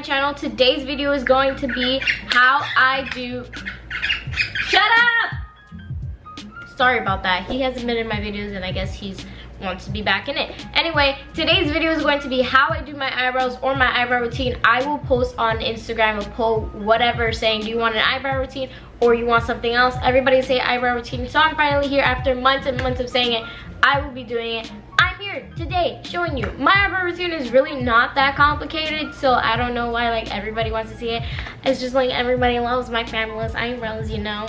channel. Today's video is going to be how I do... Shut up! Sorry about that. He hasn't been in my videos and I guess he's wants to be back in it. Anyway, today's video is going to be how I do my eyebrows or my eyebrow routine. I will post on Instagram a poll, whatever, saying do you want an eyebrow routine or you want something else. Everybody say eyebrow routine. So I'm finally here after months and months of saying it. I will be doing it. I'm here today showing you. My eyebrow routine is really not that complicated, so I don't know why like everybody wants to see it. It's just like everybody loves my fabulous eyebrows, you know.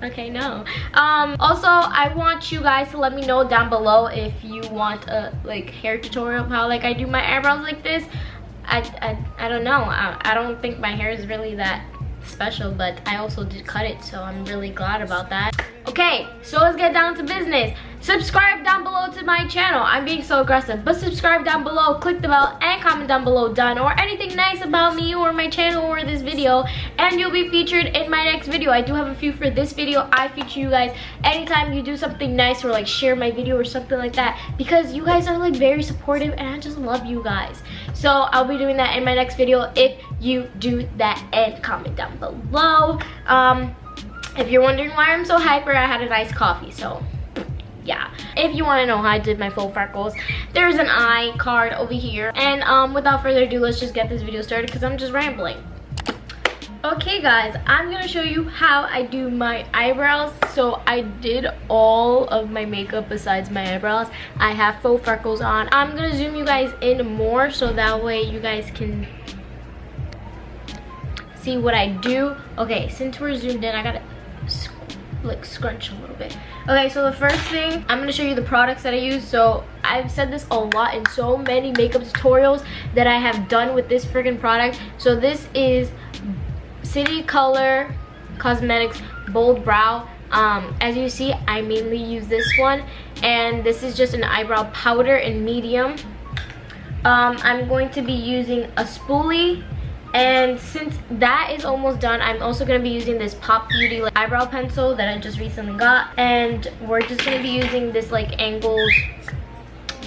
Okay, no. Also, I want you guys to let me know down below if you want a like hair tutorial of how like I do my eyebrows like this. I don't know. I don't think my hair is really that special, but I also did cut it, so I'm really glad about that. Okay, so let's get down to business. Subscribe down below to my channel. I'm being so aggressive, but subscribe down below, click the bell, and comment down below done or anything nice about me or my channel or this video, and you'll be featured in my next video. I do have a few for this video. I feature you guys anytime you do something nice or like share my video or something like that, because you guys are like very supportive and I just love you guys. So I'll be doing that in my next video if you do that, and comment down below. If you're wondering why I'm so hyper, I had a nice coffee, so yeah. If you want to know how I did my faux freckles, there's an eye card over here. And without further ado, let's just get this video started because I'm just rambling. Okay guys, I'm gonna show you how I do my eyebrows. So I did all of my makeup besides my eyebrows. I have faux freckles on. I'm gonna zoom you guys in more so that way you guys can see what I do. Okay, since we're zoomed in, I gotta like scrunch a little bit. Okay, so the first thing, I'm gonna show you the products that I use. So I've said this a lot in so many makeup tutorials that I have done with this freaking product. So this is City Color Cosmetics Bold Brow. As you see, I mainly use this one, and this is just an eyebrow powder in medium. I'm going to be using a spoolie. And since that is almost done, I'm also going to be using this Pop Beauty like, eyebrow pencil that I just recently got. And we're just going to be using this like angled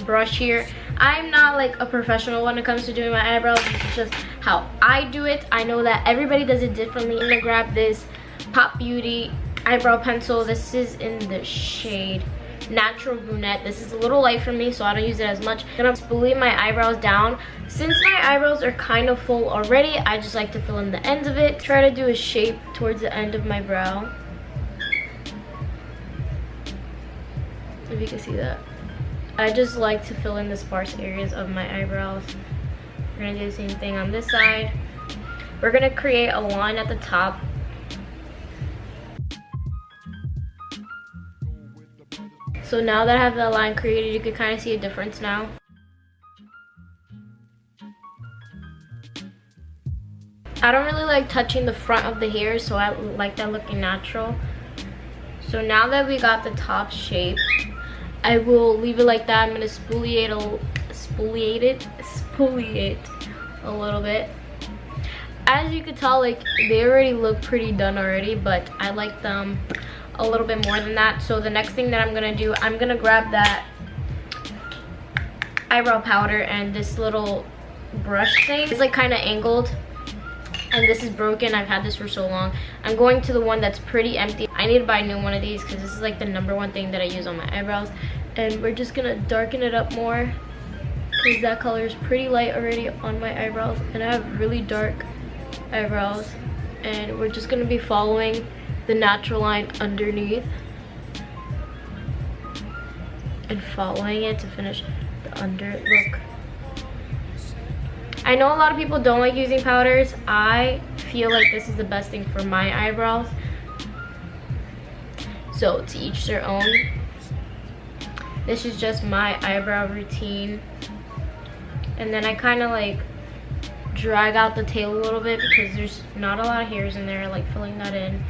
brush here. I'm not like a professional when it comes to doing my eyebrows. This is just how I do it. I know that everybody does it differently. I'm going to grab this Pop Beauty eyebrow pencil. This is in the shade Natural Brunette. This is a little light for me, so I don't use it as much. I'm gonna spoolie my eyebrows down. Since my eyebrows are kind of full already, I just like to fill in the ends of it. Try to do a shape towards the end of my brow, if you can see that. I just like to fill in the sparse areas of my eyebrows. We're gonna do the same thing on this side. We're gonna create a line at the top. So now that I have that line created, you can kind of see a difference now. I don't really like touching the front of the hair, so I like that looking natural. So now that we got the top shape, I will leave it like that. I'm gonna exfoliate it a little bit. As you can tell, like they already look pretty done already, but I like them a little bit more than that. So the next thing that I'm gonna do, I'm gonna grab that eyebrow powder and this little brush thing. It's like kind of angled and this is broken. I've had this for so long. I'm going to the one that's pretty empty. I need to buy a new one of these because this is like the #1 thing that I use on my eyebrows. And we're just gonna darken it up more because that color is pretty light already on my eyebrows, and I have really dark eyebrows. And we're just gonna be following the natural line underneath and following it to finish the under look. I know a lot of people don't like using powders. I feel like this is the best thing for my eyebrows. So to each their own. This is just my eyebrow routine. And then I kind of like drag out the tail a little bit because there's not a lot of hairs in there, like filling that in.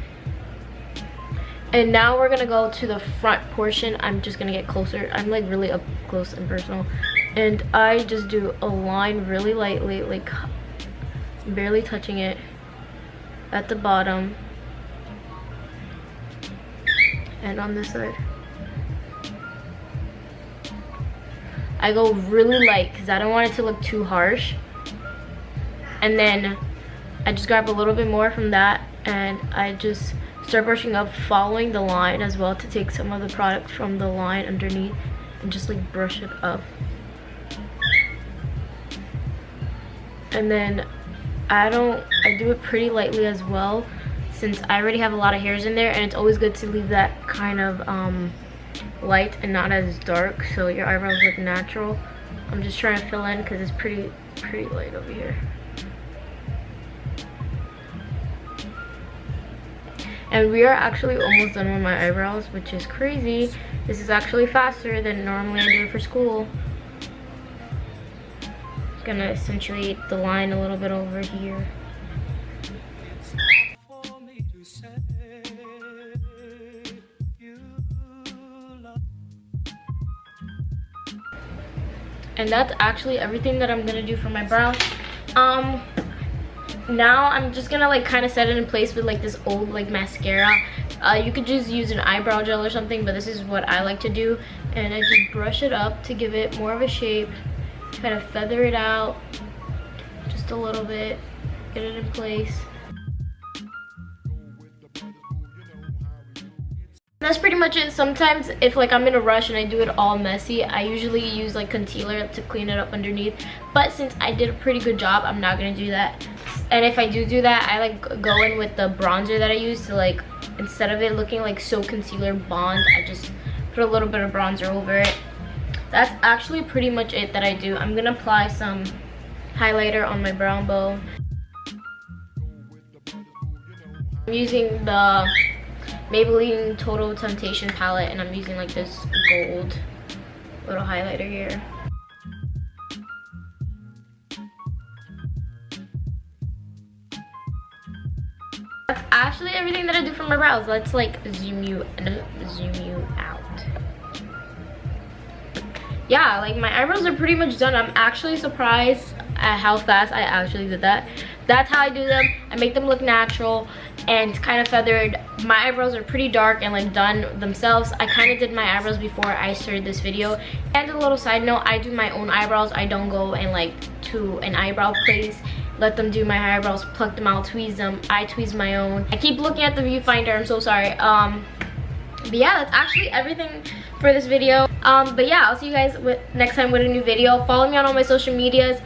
And now we're gonna go to the front portion. I'm just gonna get closer. I'm like really up close and personal. And I just do a line really lightly, like barely touching it at the bottom. And on this side. I go really light because I don't want it to look too harsh. And then I just grab a little bit more from that and I just start brushing up, following the line as well, to take some of the product from the line underneath and just like brush it up. And then I do it pretty lightly as well, since I already have a lot of hairs in there, and it's always good to leave that kind of light and not as dark so your eyebrows look natural. I'm just trying to fill in because it's pretty light over here. And we are actually almost done with my eyebrows, which is crazy. This is actually faster than normally I do it for school. Just gonna accentuate the line a little bit over here. And that's actually everything that I'm gonna do for my brows. Now I'm just gonna like kind of set it in place with like this old like mascara. You could just use an eyebrow gel or something, but this is what I like to do. And I just brush it up to give it more of a shape, kind of feather it out just a little bit, get it in place. That's pretty much it. Sometimes if like I'm in a rush and I do it all messy, I usually use like concealer to clean it up underneath, but since I did a pretty good job, I'm not gonna do that. And if I do that, I like go in with the bronzer that I use to like, instead of it looking like so concealer bond, I just put a little bit of bronzer over it. That's actually pretty much it that I do. I'm gonna apply some highlighter on my brown bone. I'm using the Maybelline Total Temptation palette, and I'm using like this gold little highlighter here. That's actually everything that I do for my brows. Let's like zoom you out. Yeah, like my eyebrows are pretty much done. I'm actually surprised at how fast I actually did that. That's how I do them. I make them look natural and kind of feathered. My eyebrows are pretty dark and like done themselves. I kind of did my eyebrows before I started this video. And a little side note, I do my own eyebrows. I don't go and like to an eyebrow place, let them do my eyebrows, pluck them out, tweeze them. I tweeze my own. I keep looking at the viewfinder, I'm so sorry. But yeah, that's actually everything for this video. But yeah, I'll see you guys next time with a new video. Follow me on all my social medias.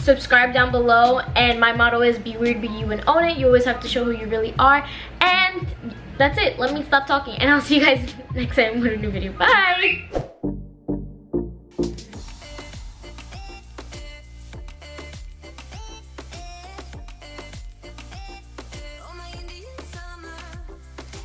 Subscribe down below, and my motto is be weird, be you, and own it. You always have to show who you really are. And that's it. Let me stop talking, and I'll see you guys next time with a new video. Bye.